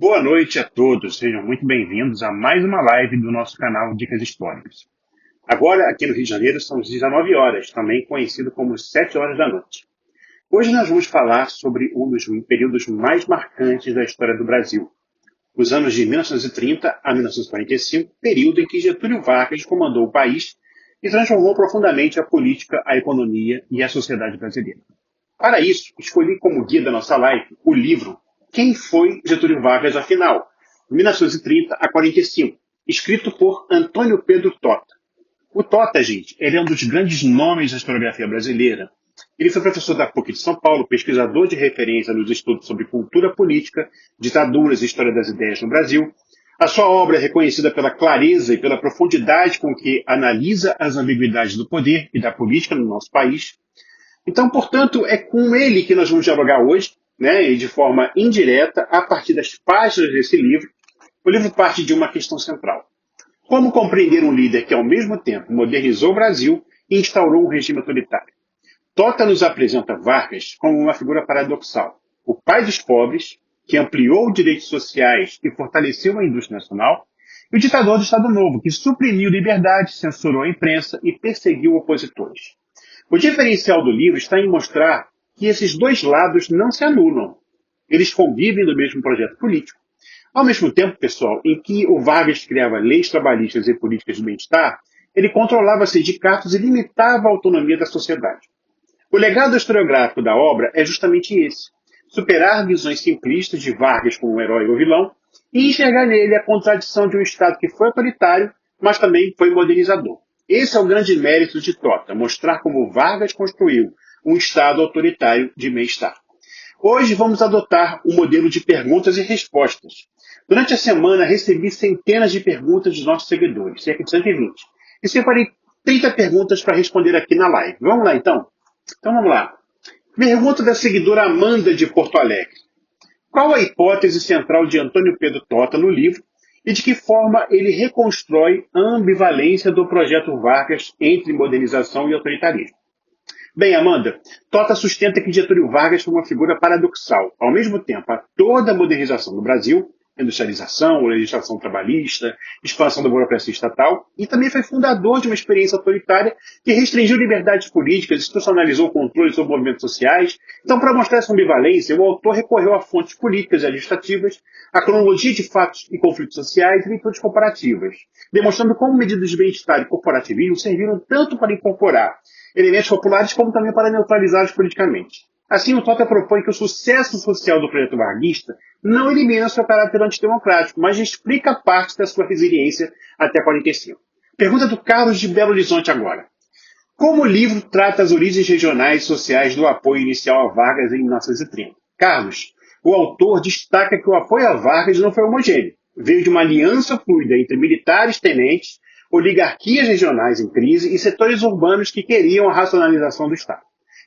Boa noite a todos, sejam muito bem-vindos a mais uma live do nosso canal Dicas Históricas. Agora, aqui no Rio de Janeiro, são as 19 horas, também conhecido como 7 horas da noite. Hoje nós vamos falar sobre um dos períodos mais marcantes da história do Brasil, os anos de 1930 a 1945, período em que Getúlio Vargas comandou o país e transformou profundamente a política, a economia e a sociedade brasileira. Para isso, escolhi como guia da nossa live o livro Quem foi Getúlio Vargas, afinal? 1930 a 45, escrito por Antônio Pedro Tota. O Tota, gente, ele é um dos grandes nomes da historiografia brasileira. Ele foi professor da PUC de São Paulo, pesquisador de referência nos estudos sobre cultura política, ditaduras e história das ideias no Brasil. A sua obra é reconhecida pela clareza e pela profundidade com que analisa as ambiguidades do poder e da política no nosso país. Então, portanto, é com ele que nós vamos dialogar hoje, né, e de forma indireta, a partir das páginas desse livro. O livro parte de uma questão central. Como compreender um líder que, ao mesmo tempo, modernizou o Brasil e instaurou um regime autoritário? Tota nos apresenta Vargas como uma figura paradoxal. O pai dos pobres, que ampliou direitos sociais e fortaleceu a indústria nacional, e o ditador do Estado Novo, que suprimiu liberdade, censurou a imprensa e perseguiu opositores. O diferencial do livro está em mostrar que esses dois lados não se anulam. Eles convivem no mesmo projeto político. Ao mesmo tempo, pessoal, em que o Vargas criava leis trabalhistas e políticas de bem-estar, ele controlava sindicatos e limitava a autonomia da sociedade. O legado historiográfico da obra é justamente esse: superar visões simplistas de Vargas como um herói ou vilão e enxergar nele a contradição de um Estado que foi autoritário, mas também foi modernizador. Esse é o grande mérito de Tota, mostrar como Vargas construiu um Estado autoritário de bem-estar. Hoje vamos adotar um modelo de perguntas e respostas. Durante a semana recebi centenas de perguntas dos nossos seguidores, cerca de 120. E separei 30 perguntas para responder aqui na live. Vamos lá então? Então vamos lá. Pergunta da seguidora Amanda de Porto Alegre. Qual a hipótese central de Antônio Pedro Tota no livro e de que forma ele reconstrói a ambivalência do projeto Vargas entre modernização e autoritarismo? Bem, Amanda, Tota sustenta que Getúlio Vargas foi uma figura paradoxal. Ao mesmo tempo, a toda a modernização no Brasil, industrialização, legislação trabalhista, expansão da burocracia estatal, e também foi fundador de uma experiência autoritária que restringiu liberdades políticas, institucionalizou o controle sobre movimentos sociais. Então, para mostrar essa ambivalência, o autor recorreu a fontes políticas e administrativas, a cronologia de fatos e conflitos sociais e leituras comparativas, demonstrando como medidas de bem-estar e corporativismo serviram tanto para incorporar elementos populares como também para neutralizá-los politicamente. Assim, o Tota propõe que o sucesso social do projeto varguista não elimina seu caráter antidemocrático, mas explica parte da sua resiliência até 45. Pergunta do Carlos de Belo Horizonte agora. Como o livro trata as origens regionais e sociais do apoio inicial a Vargas em 1930? Carlos, o autor destaca que o apoio a Vargas não foi homogêneo. Veio de uma aliança fluida entre militares, tenentes, oligarquias regionais em crise e setores urbanos que queriam a racionalização do Estado.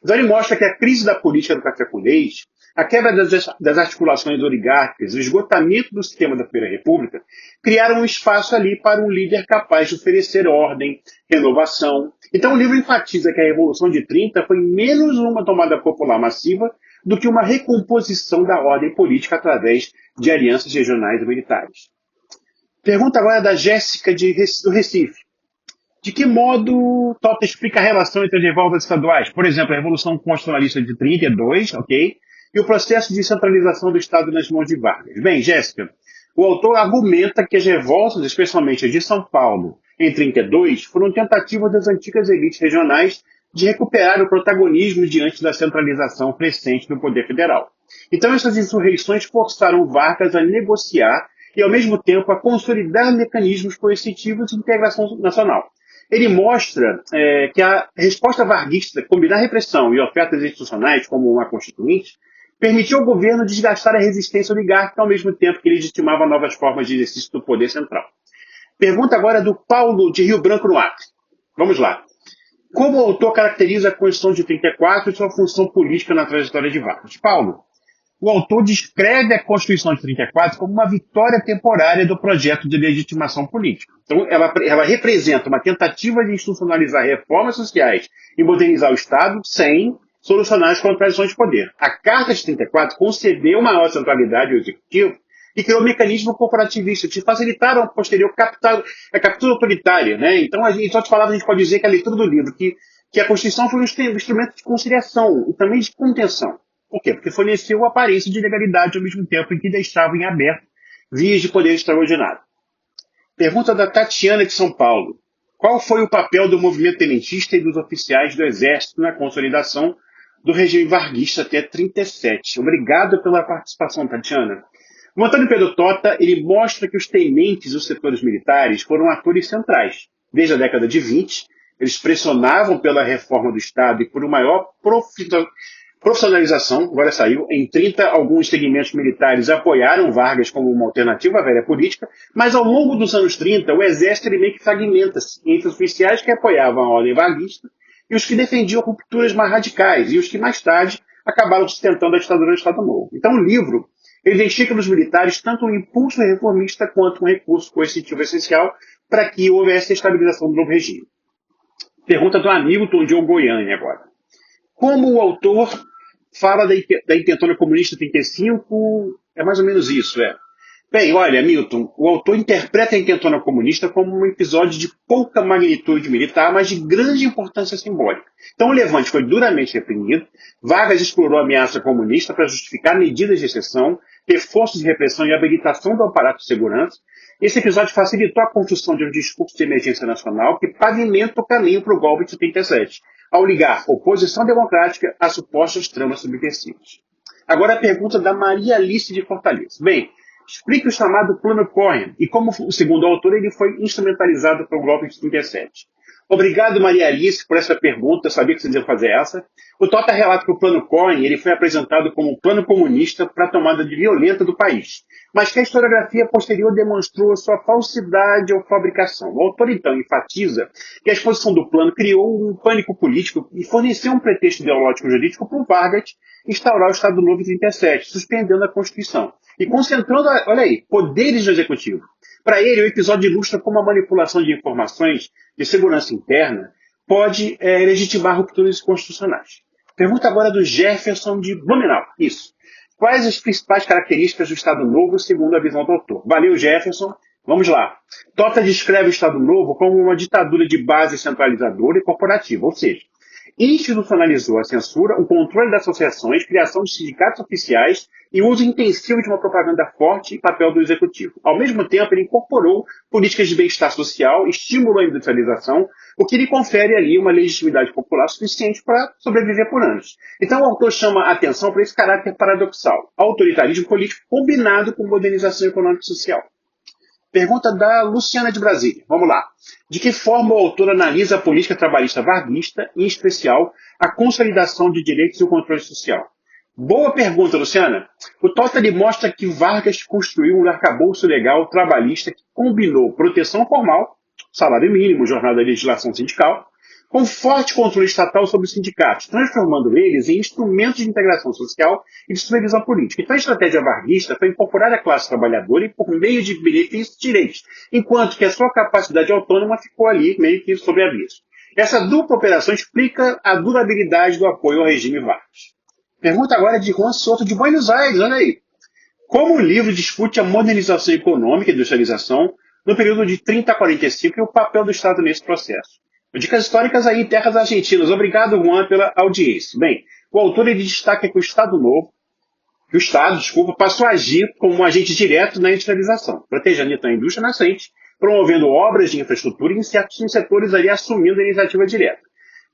Então ele mostra que a crise da política do café com leite, a quebra das articulações oligárquicas, o esgotamento do sistema da Primeira República, criaram um espaço ali para um líder capaz de oferecer ordem, renovação. Então o livro enfatiza que a Revolução de 30 foi menos uma tomada popular massiva do que uma recomposição da ordem política através de alianças regionais e militares. Pergunta agora da Jéssica do Recife. De que modo Tota explica a relação entre as revoltas estaduais? Por exemplo, a Revolução Constitucionalista de 32, ok? E o processo de centralização do Estado nas mãos de Vargas. Bem, Jéssica, o autor argumenta que as revoltas, especialmente as de São Paulo, em 32, foram tentativas das antigas elites regionais de recuperar o protagonismo diante da centralização crescente do poder federal. Então, essas insurreições forçaram Vargas a negociar e, ao mesmo tempo, a consolidar mecanismos coercitivos de integração nacional. Ele mostra que a resposta varguista, combinar repressão e ofertas institucionais, como uma constituinte, permitiu ao governo desgastar a resistência oligárquica ao mesmo tempo que legitimava novas formas de exercício do poder central. Pergunta agora do Paulo de Rio Branco, no Acre. Vamos lá. Como o autor caracteriza a Constituição de 34 e sua função política na trajetória de Vargas? Paulo, o autor descreve a Constituição de 34 como uma vitória temporária do projeto de legitimação política. Então, ela representa uma tentativa de institucionalizar reformas sociais e modernizar o Estado sem solucionar as contradições de poder. A Carta de 34 concedeu maior centralidade ao Executivo e criou mecanismos corporativistas que facilitaram a posterior a captura autoritária. Né? Então, a gente só te falava, a gente pode dizer que a leitura do livro, que a Constituição foi um instrumento de conciliação e também de contenção. Por quê? Porque forneceu a aparência de legalidade ao mesmo tempo em que deixava em aberto vias de poder extraordinário. Pergunta da Tatiana de São Paulo. Qual foi o papel do movimento tenentista e dos oficiais do Exército na consolidação do regime varguista até 1937? Obrigado pela participação, Tatiana. O Antônio Pedro Tota, ele mostra que os tenentes e os setores militares foram atores centrais. Desde a década de 20, eles pressionavam pela reforma do Estado e por uma maior profissionalização, agora saiu. Em 30, alguns segmentos militares apoiaram Vargas como uma alternativa à velha política, mas ao longo dos anos 30, o Exército ele meio que fragmenta-se entre os oficiais que apoiavam a ordem varguista e os que defendiam rupturas mais radicais, e os que mais tarde acabaram sustentando a ditadura do Estado Novo. Então o livro ele identifica nos militares tanto um impulso reformista quanto um recurso coercitivo essencial para que houvesse a estabilização do novo regime. Pergunta do Hamilton de Goiânia agora. Como o autor fala da intentona comunista 35, é mais ou menos isso, Bem, olha, Milton, o autor interpreta a intentona comunista como um episódio de pouca magnitude militar, mas de grande importância simbólica. Então o levante foi duramente reprimido, Vargas explorou a ameaça comunista para justificar medidas de exceção, reforços de repressão e habilitação do aparato de segurança. Esse episódio facilitou a construção de um discurso de emergência nacional que pavimenta o caminho para o golpe de 77, ao ligar oposição democrática a supostas tramas subversivas. Agora a pergunta da Maria Alice de Fortaleza. Bem, explique o chamado Plano Cohen e como, segundo o autor, ele foi instrumentalizado para o golpe de 37. Obrigado, Maria Alice, por essa pergunta. Eu sabia que você ia fazer essa. O Tota relata que o Plano Cohen ele foi apresentado como um plano comunista para a tomada de violenta do país, mas que a historiografia posterior demonstrou sua falsidade ou fabricação. O autor, então, enfatiza que a exposição do plano criou um pânico político e forneceu um pretexto ideológico jurídico para o Vargas instaurar o Estado Novo em 37, suspendendo a Constituição e concentrando, olha aí, poderes no Executivo. Para ele, o episódio ilustra como a manipulação de informações de segurança interna pode legitimar rupturas constitucionais. Pergunta agora do Jefferson de Blumenau. Isso. Quais as principais características do Estado Novo, segundo a visão do autor? Valeu, Jefferson. Vamos lá. Tota descreve o Estado Novo como uma ditadura de base centralizadora e corporativa, ou seja, institucionalizou a censura, o controle das associações, criação de sindicatos oficiais e uso intensivo de uma propaganda forte e papel do executivo. Ao mesmo tempo, ele incorporou políticas de bem-estar social, estimulou a industrialização, o que lhe confere ali uma legitimidade popular suficiente para sobreviver por anos. Então, o autor chama a atenção para esse caráter paradoxal, autoritarismo político combinado com modernização econômica e social. Pergunta da Luciana de Brasília. Vamos lá. De que forma o autor analisa a política trabalhista varguista, em especial a consolidação de direitos e o controle social? Boa pergunta, Luciana. O Tota mostra que Vargas construiu um arcabouço legal trabalhista que combinou proteção formal, salário mínimo, jornada de legislação sindical, com forte controle estatal sobre os sindicatos, transformando eles em instrumentos de integração social e de supervisão política. Então a estratégia varguista foi incorporar a classe trabalhadora e por meio de benefícios e direitos, enquanto que a sua capacidade autônoma ficou ali meio que sob aviso. Essa dupla operação explica a durabilidade do apoio ao regime Vargas. Pergunta agora de Juan Soto de Buenos Aires, olha aí. Como o livro discute a modernização econômica e industrialização no período de 30 a 45 e o papel do Estado nesse processo? Dicas históricas aí em terras argentinas. Obrigado, Juan, pela audiência. Bem, o autor ele destaca que o Estado passou a agir como um agente direto na industrialização, protegendo então a indústria nascente, promovendo obras de infraestrutura e em certos setores ali assumindo a iniciativa direta.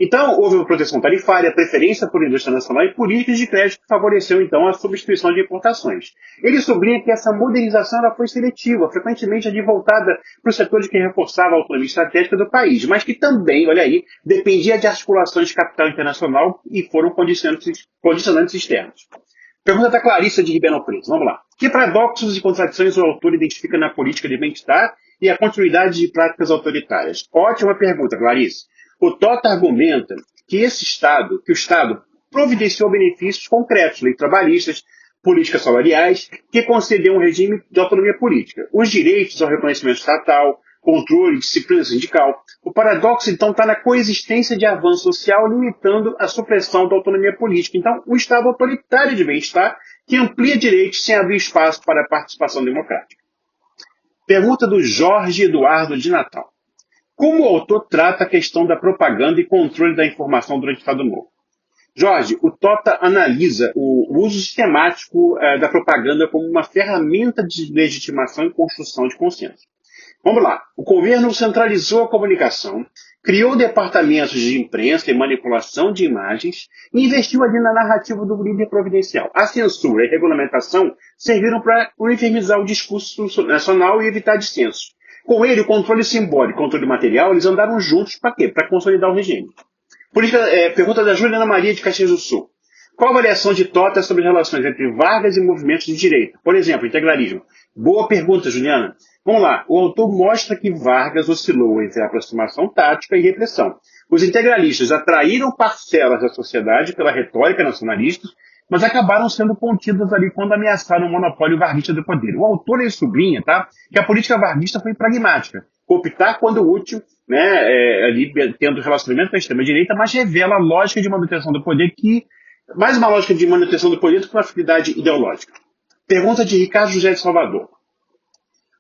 Então, houve uma proteção tarifária, preferência por indústria nacional e políticas de crédito que favoreceu, então, a substituição de importações. Ele sublinha que essa modernização ela foi seletiva, frequentemente voltada para os setores que reforçavam a autonomia estratégica do país, mas que também, olha aí, dependia de articulações de capital internacional e foram condicionantes externos. Pergunta da Clarissa de Ribeirão Preto. Vamos lá. Que paradoxos e contradições o autor identifica na política de bem-estar e a continuidade de práticas autoritárias? Ótima pergunta, Clarice. O Tota argumenta que o Estado providenciou benefícios concretos, leis trabalhistas, políticas salariais, que concedeu um regime de autonomia política. Os direitos ao reconhecimento estatal, controle, disciplina sindical. O paradoxo, então, está na coexistência de avanço social, limitando a supressão da autonomia política. Então, um Estado autoritário de bem-estar que amplia direitos sem abrir espaço para a participação democrática. Pergunta do Jorge Eduardo de Natal. Como o autor trata a questão da propaganda e controle da informação durante o Estado Novo? Jorge, o Tota analisa o uso sistemático da propaganda como uma ferramenta de legitimação e construção de consenso. Vamos lá. O governo centralizou a comunicação, criou departamentos de imprensa e manipulação de imagens e investiu ali na narrativa do líder providencial. A censura e a regulamentação serviram para uniformizar o discurso nacional e evitar dissensos. Com ele, o controle simbólico e o controle material, eles andaram juntos para quê? Para consolidar o regime. Pergunta da Juliana Maria de Caxias do Sul. Qual a avaliação de Tota sobre as relações entre Vargas e movimentos de direita? Por exemplo, integralismo. Boa pergunta, Juliana. Vamos lá. O autor mostra que Vargas oscilou entre aproximação tática e repressão. Os integralistas atraíram parcelas da sociedade pela retórica nacionalista, mas acabaram sendo contidas ali quando ameaçaram o monopólio varguista do poder. O autor ele sublinha, tá, que a política varguista foi pragmática. Optar quando útil, né, ali tendo relacionamento com a extrema-direita, mas revela a lógica de manutenção do poder mais uma lógica de manutenção do poder do que uma afinidade ideológica. Pergunta de Ricardo José de Salvador.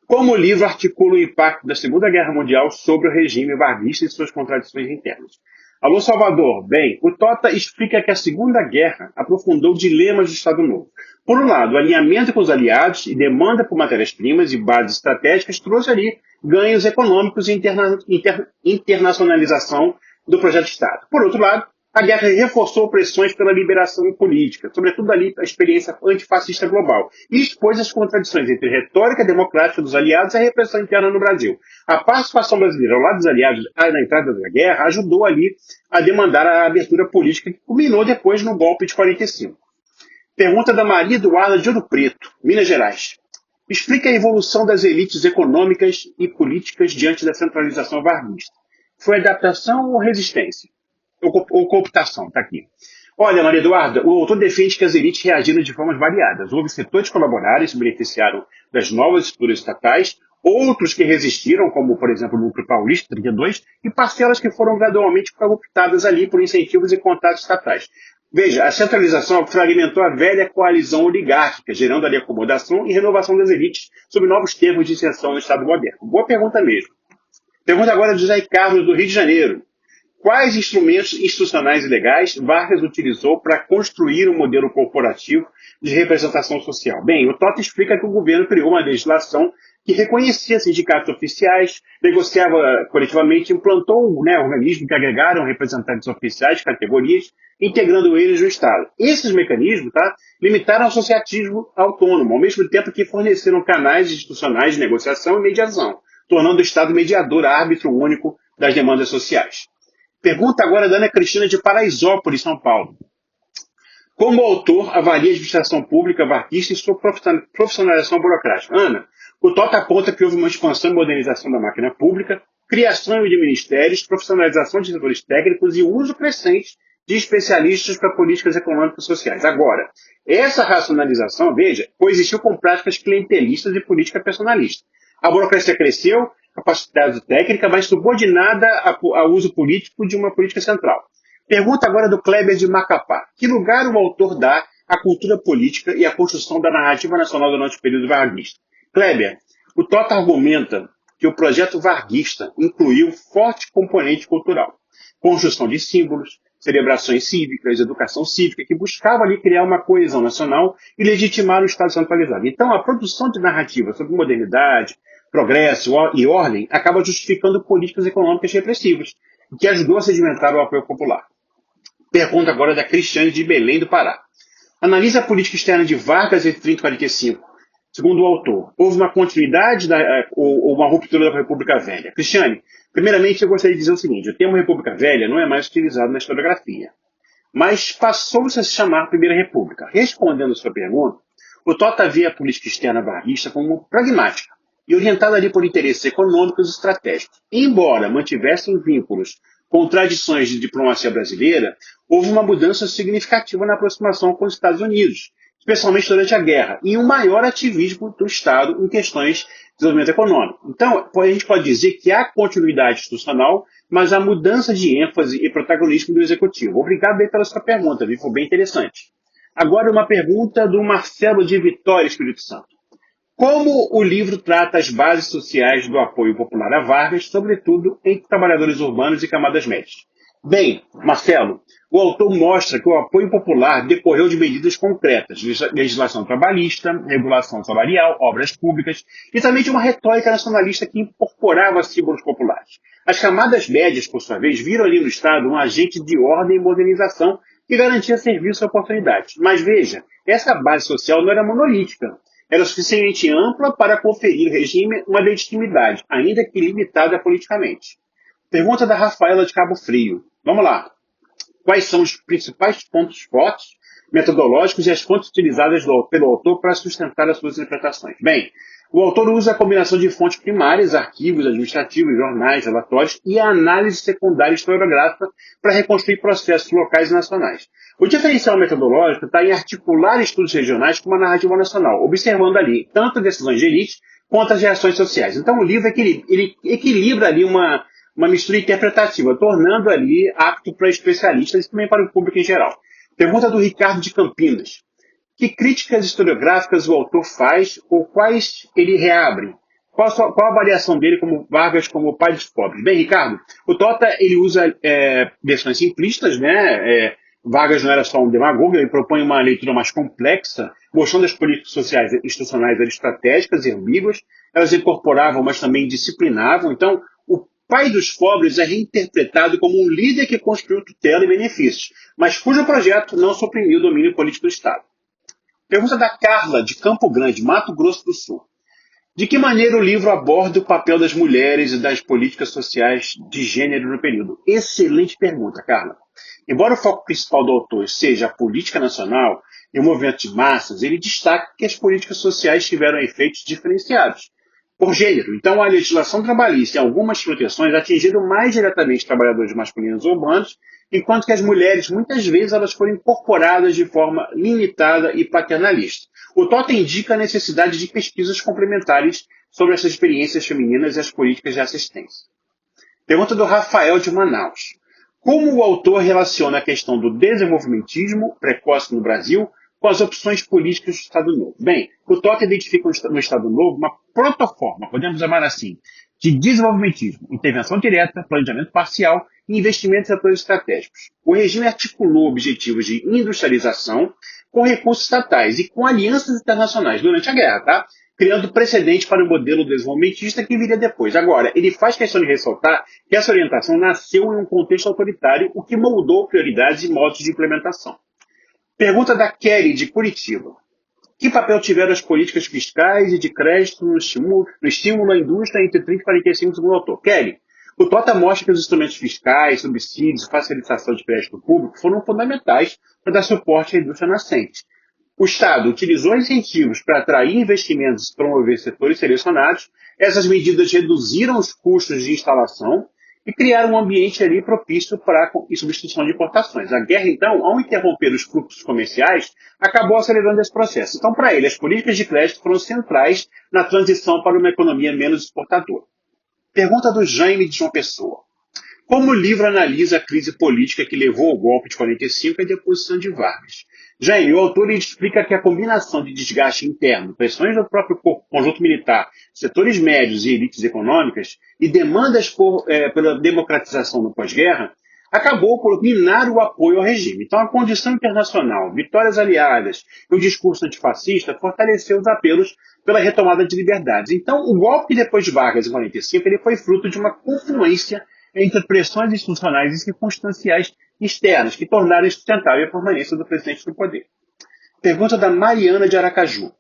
Como o livro articula o impacto da Segunda Guerra Mundial sobre o regime varguista e suas contradições internas? Alô, Salvador. Bem, o Tota explica que a Segunda Guerra aprofundou dilemas do Estado Novo. Por um lado, o alinhamento com os aliados e demanda por matérias-primas e bases estratégicas trouxe ali ganhos econômicos e internacionalização do projeto de Estado. Por outro lado, a guerra reforçou pressões pela liberação política, sobretudo ali a experiência antifascista global, e expôs as contradições entre a retórica democrática dos aliados e a repressão interna no Brasil. A participação brasileira ao lado dos aliados na entrada da guerra ajudou ali a demandar a abertura política que culminou depois no golpe de 45. Pergunta da Maria Eduarda de Ouro Preto, Minas Gerais. Explica a evolução das elites econômicas e políticas diante da centralização varguista. Foi adaptação ou resistência? Ou cooptação, está aqui. Olha, Maria Eduarda, o autor defende que as elites reagiram de formas variadas. Houve setores que colaboraram e se beneficiaram das novas estruturas estatais, outros que resistiram, como, por exemplo, o Núcleo Paulista, 32, e parcelas que foram gradualmente cooptadas ali por incentivos e contatos estatais. Veja, a centralização fragmentou a velha coalizão oligárquica, gerando ali acomodação e renovação das elites sob novos termos de inserção no Estado moderno. Boa pergunta mesmo. Pergunta agora de José Carlos, do Rio de Janeiro. Quais instrumentos institucionais e legais Vargas utilizou para construir um modelo corporativo de representação social? Bem, o Tota explica que o governo criou uma legislação que reconhecia sindicatos oficiais, negociava coletivamente, implantou organismos que agregaram representantes oficiais de categorias, integrando eles no Estado. Esses mecanismos limitaram o associativismo autônomo, ao mesmo tempo que forneceram canais institucionais de negociação e mediação, tornando o Estado mediador, árbitro único das demandas sociais. Pergunta agora da Ana Cristina de Paraisópolis, São Paulo. Como o autor avalia a administração pública varguista e sua profissionalização burocrática? Ana, o Tota aponta que houve uma expansão e modernização da máquina pública, criação de ministérios, profissionalização de setores técnicos e uso crescente de especialistas para políticas econômicas e sociais. Agora, essa racionalização, veja, coexistiu com práticas clientelistas e política personalista. A burocracia cresceu, capacidade técnica, mas subordinada ao uso político de uma política central. Pergunta agora do Kleber de Macapá. Que lugar o autor dá à cultura política e à construção da narrativa nacional durante o período varguista? Kleber, o Tota argumenta que o projeto varguista incluiu forte componente cultural. Construção de símbolos, celebrações cívicas, educação cívica, que buscava ali criar uma coesão nacional e legitimar o Estado centralizado. Então, a produção de narrativa sobre modernidade, progresso e ordem acaba justificando políticas econômicas repressivas, o que ajudou a sedimentar o apoio popular. Pergunta agora da Cristiane de Belém do Pará. Analisa a política externa de Vargas entre 30 e 45. Segundo o autor, houve uma continuidade ou uma ruptura da República Velha? Cristiane, primeiramente eu gostaria de dizer o seguinte, o termo República Velha não é mais utilizado na historiografia, mas passou-se a se chamar Primeira República. Respondendo a sua pergunta, o Tota vê a política externa varguista como pragmática e orientada ali por interesses econômicos e estratégicos. Embora mantivessem vínculos com tradições de diplomacia brasileira, houve uma mudança significativa na aproximação com os Estados Unidos, especialmente durante a guerra, e um maior ativismo do Estado em questões de desenvolvimento econômico. Então, a gente pode dizer que há continuidade institucional, mas há mudança de ênfase e protagonismo do Executivo. Obrigado aí pela sua pergunta, foi bem interessante. Agora uma pergunta do Marcelo de Vitória, Espírito Santo. Como o livro trata as bases sociais do apoio popular a Vargas, sobretudo entre trabalhadores urbanos e camadas médias? Bem, Marcelo, o autor mostra que o apoio popular decorreu de medidas concretas, legislação trabalhista, regulação salarial, obras públicas e também de uma retórica nacionalista que incorporava símbolos populares. As camadas médias, por sua vez, viram ali no Estado um agente de ordem e modernização que garantia serviço e oportunidades. Mas veja, essa base social não era monolítica. Era suficientemente ampla para conferir ao regime uma legitimidade, ainda que limitada politicamente. Pergunta da Rafaela de Cabo Frio. Vamos lá. Quais são os principais pontos fortes, metodológicos e as fontes utilizadas pelo autor para sustentar as suas interpretações? Bem, o autor usa a combinação de fontes primárias, arquivos administrativos, jornais, relatórios e a análise secundária historiográfica para reconstruir processos locais e nacionais. O diferencial metodológico está em articular estudos regionais com uma narrativa nacional, observando ali tanto decisões de elite quanto as reações sociais. Então o livro ele equilibra ali uma mistura interpretativa, tornando ali apto para especialistas e também para o público em geral. Pergunta do Ricardo de Campinas. Que críticas historiográficas o autor faz ou quais ele reabre? Qual a avaliação dele como Vargas como o pai dos pobres? Bem, Ricardo, o Tota ele usa versões simplistas, né? Vargas não era só um demagogo, ele propõe uma leitura mais complexa, mostrando as políticas sociais e institucionais eram estratégicas e ambíguas, elas incorporavam, mas também disciplinavam. Então, o pai dos pobres é reinterpretado como um líder que construiu tutela e benefícios, mas cujo projeto não suprimiu o domínio político do Estado. Pergunta da Carla, de Campo Grande, Mato Grosso do Sul. De que maneira o livro aborda o papel das mulheres e das políticas sociais de gênero no período? Excelente pergunta, Carla. Embora o foco principal do autor seja a política nacional e o movimento de massas, ele destaca que as políticas sociais tiveram efeitos diferenciados por gênero. Então, a legislação trabalhista e algumas proteções atingiram mais diretamente trabalhadores masculinos urbanos, enquanto que as mulheres, muitas vezes, elas foram incorporadas de forma limitada e paternalista. O Tota indica a necessidade de pesquisas complementares sobre essas experiências femininas e as políticas de assistência. Pergunta do Rafael de Manaus. Como o autor relaciona a questão do desenvolvimentismo precoce no Brasil com as opções políticas do Estado Novo? Bem, o Tota identifica no Estado Novo uma protoforma, podemos chamar assim, de desenvolvimentismo, intervenção direta, planejamento parcial e investimentos em setores estratégicos. O regime articulou objetivos de industrialização com recursos estatais e com alianças internacionais durante a guerra, tá? Criando precedente para o modelo desenvolvimentista que viria depois. Agora, ele faz questão de ressaltar que essa orientação nasceu em um contexto autoritário, o que moldou prioridades e modos de implementação. Pergunta da Kelly, de Curitiba. Que papel tiveram as políticas fiscais e de crédito no estímulo à indústria entre 30 e 45, segundo o autor? Kelly, o Tota mostra que os instrumentos fiscais, subsídios e facilitação de crédito público foram fundamentais para dar suporte à indústria nascente. O Estado utilizou incentivos para atrair investimentos e promover setores selecionados. Essas medidas reduziram os custos de instalação e criaram um ambiente ali propício para a substituição de importações. A guerra, então, ao interromper os fluxos comerciais, acabou acelerando esse processo. Então, para ele, as políticas de crédito foram centrais na transição para uma economia menos exportadora. Pergunta do Jaime de João Pessoa. Como o livro analisa a crise política que levou ao golpe de 45 e a deposição de Vargas? Jaime, o autor explica que a combinação de desgaste interno, pressões do próprio conjunto militar, setores médios e elites econômicas e demandas pela democratização no pós-guerra, acabou por minar o apoio ao regime. Então, a condição internacional, vitórias aliadas e o discurso antifascista fortaleceu os apelos pela retomada de liberdades. Então, o golpe depois de Vargas em 45 ele foi fruto de uma confluência entre pressões institucionais e circunstanciais externas que tornaram insustentável a permanência do presidente no poder. Pergunta da Mariana de Aracaju.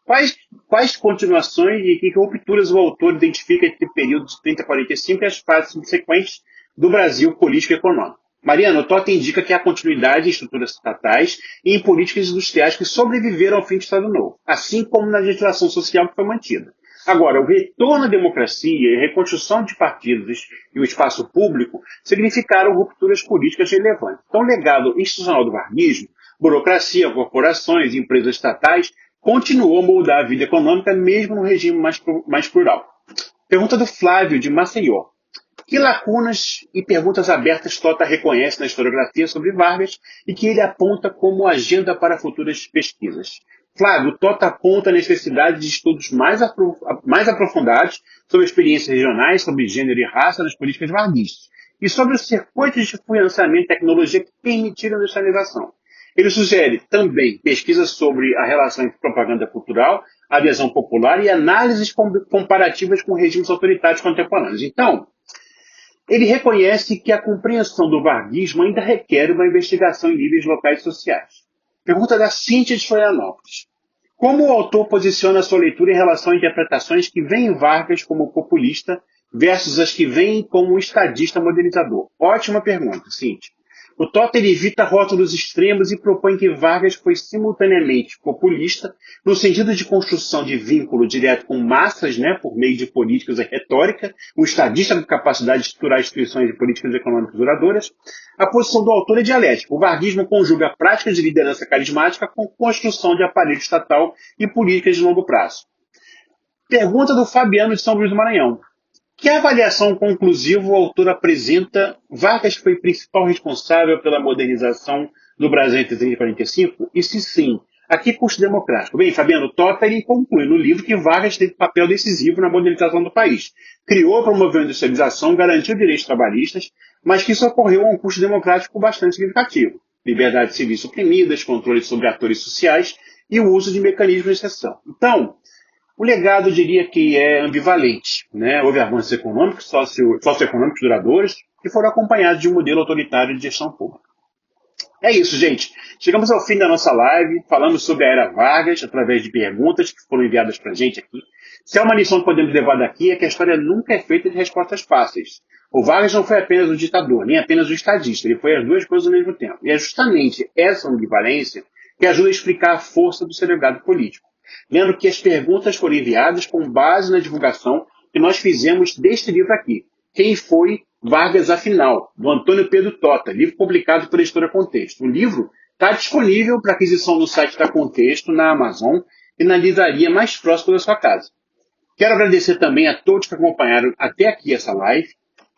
Quais continuações e que rupturas o autor identifica entre o período de 30 a 45 e as fases subsequentes do Brasil político e econômico? Mariana, o Tota indica que há continuidade em estruturas estatais e em políticas industriais que sobreviveram ao fim do Estado Novo, assim como na legislação social que foi mantida. Agora, o retorno à democracia e a reconstrução de partidos e o espaço público significaram rupturas políticas relevantes. Então, o legado institucional do varguismo, burocracia, corporações e empresas estatais, continuou a moldar a vida econômica mesmo no regime mais plural. Pergunta do Flávio, de Maceió. Que lacunas e perguntas abertas Tota reconhece na historiografia sobre Vargas e que ele aponta como agenda para futuras pesquisas? Flávio, Tota aponta a necessidade de estudos mais aprofundados sobre experiências regionais, sobre gênero e raça nas políticas varguistas e sobre os circuitos de financiamento e tecnologia que permitiram a industrialização. Ele sugere também pesquisas sobre a relação entre propaganda cultural, adesão popular e análises comparativas com regimes autoritários contemporâneos. Então, ele reconhece que a compreensão do varguismo ainda requer uma investigação em níveis locais e sociais. Pergunta da Cíntia de Florianópolis. Como o autor posiciona sua leitura em relação a interpretações que veem Vargas como populista versus as que veem como estadista modernizador? Ótima pergunta, Cíntia. O Tota evita rótulos extremos e propõe que Vargas foi simultaneamente populista, no sentido de construção de vínculo direto com massas, por meio de políticas e retórica, um estadista com capacidade de estruturar instituições e políticas econômicas duradouras. A posição do autor é dialética. O varguismo conjuga práticas de liderança carismática com construção de aparelho estatal e políticas de longo prazo. Pergunta do Fabiano de São Luís do Maranhão. Que avaliação conclusiva o autor apresenta? Vargas foi principal responsável pela modernização do Brasil entre 30 e 45? E se sim, a que custo democrático? Bem, Fabiano, Tota ele conclui no livro que Vargas teve papel decisivo na modernização do país. Criou, promoveu a industrialização, garantiu direitos trabalhistas, mas que isso ocorreu a um custo democrático bastante significativo. Liberdades civis suprimidas, controle sobre atores sociais e o uso de mecanismos de exceção. Então, o legado, eu diria que é ambivalente. Houve avanços econômicos, socioeconômicos duradouros, que foram acompanhados de um modelo autoritário de gestão pública. É isso, gente. Chegamos ao fim da nossa live. Falamos sobre a Era Vargas, através de perguntas que foram enviadas para a gente aqui. Se há uma lição que podemos levar daqui é que a história nunca é feita de respostas fáceis. O Vargas não foi apenas um ditador, nem apenas um estadista. Ele foi as duas coisas ao mesmo tempo. E é justamente essa ambivalência que ajuda a explicar a força do seu legado político. Lembro que as perguntas foram enviadas com base na divulgação que nós fizemos deste livro aqui. Quem foi Vargas Afinal, do Antônio Pedro Tota, livro publicado pela editora Contexto. O livro está disponível para aquisição no site da Contexto, na Amazon e na livraria mais próxima da sua casa. Quero agradecer também a todos que acompanharam até aqui essa live.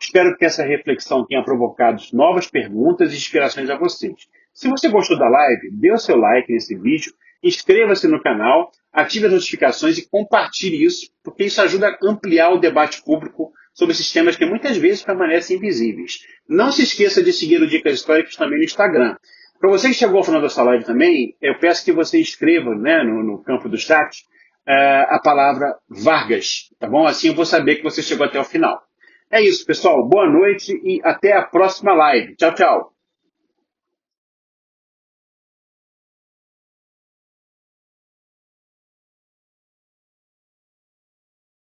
Espero que essa reflexão tenha provocado novas perguntas e inspirações a vocês. Se você gostou da live, dê o seu like nesse vídeo, inscreva-se no canal, ative as notificações e compartilhe isso, porque isso ajuda a ampliar o debate público sobre esses temas que muitas vezes permanecem invisíveis. Não se esqueça de seguir o Dicas Históricas também no Instagram. Para você que chegou ao final dessa live também, eu peço que você escreva no campo do chat a palavra Vargas, tá bom? Assim eu vou saber que você chegou até o final. É isso, pessoal. Boa noite e até a próxima live. Tchau, tchau.